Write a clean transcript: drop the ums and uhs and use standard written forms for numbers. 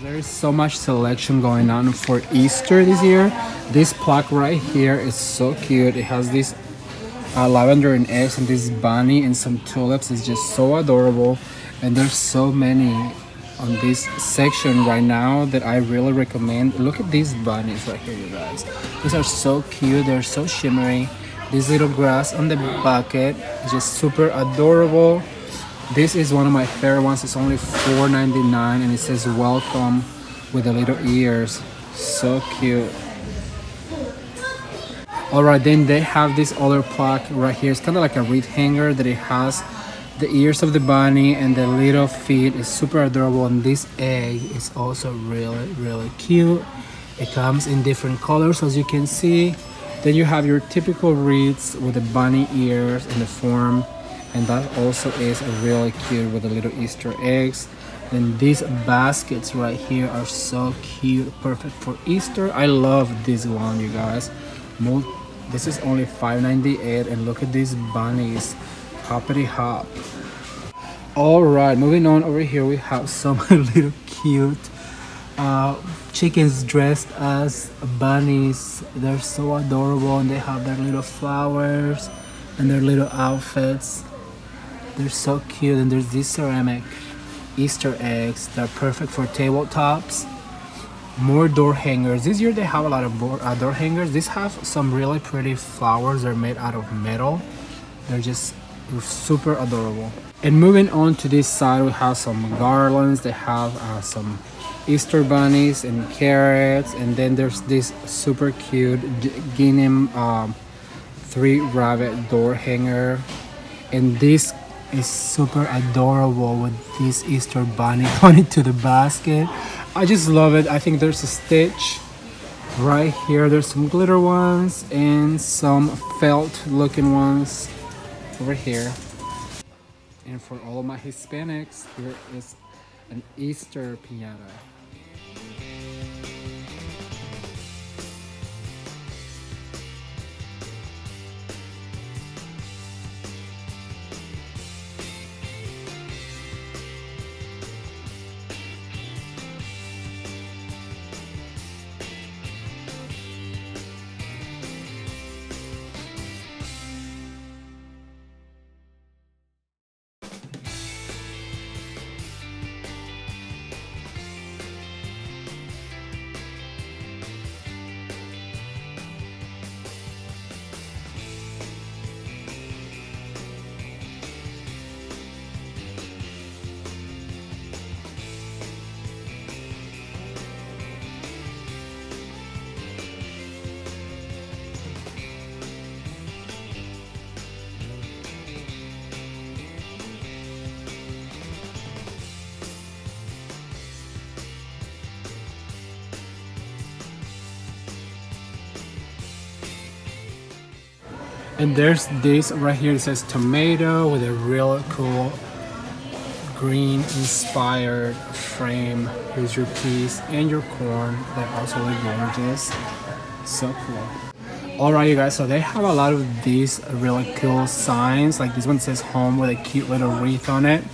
There is so much selection going on for Easter this year. This plaque right here is so cute. It has this lavender and eggs and this bunny and some tulips. It's just so adorable. And there's so many on this section right now that I really recommend. Look at these bunnies right here, you guys. These are so cute. They're so shimmery. This little grass on the bucket is just super adorable. This is one of my favorite ones. It's only $4.99 and it says welcome with the little ears. So cute. Alright, then they have this other plaque right here. It's kind of like a wreath hanger that it has the ears of the bunny and the little feet. Is super adorable, and this egg is also really cute. It comes in different colors, as you can see. Then you have your typical wreaths with the bunny ears in the form, and that also is really cute with the little Easter eggs. Then these baskets right here are so cute, perfect for Easter. I love this one, you guys. This is only $5.98, and look at these bunnies, hoppity hop. All right, moving on over here, we have some little cute chickens dressed as bunnies. They're so adorable, and they have their little flowers and their little outfits. They're so cute. And there's these ceramic Easter eggs. They're perfect for tabletops. More door hangers. This year they have a lot of door hangers. These have some really pretty flowers. They're made out of metal. They're super adorable. And moving on to this side, we have some garlands. They have some Easter bunnies and carrots. And then there's this super cute gingham 3-rabbit door hanger. And this is super adorable with this Easter bunny going into the basket. I just love it. I think there's a stitch right here. There's some glitter ones and some felt looking ones over here. And for all of my Hispanics, here is an Easter piñata. And there's this right here. It says tomato with a real cool green inspired frame. Here's your peas and your corn. They're also really gorgeous. So cool. Alright, you guys, so they have a lot of these really cool signs. Like this one says home with a cute little wreath on it.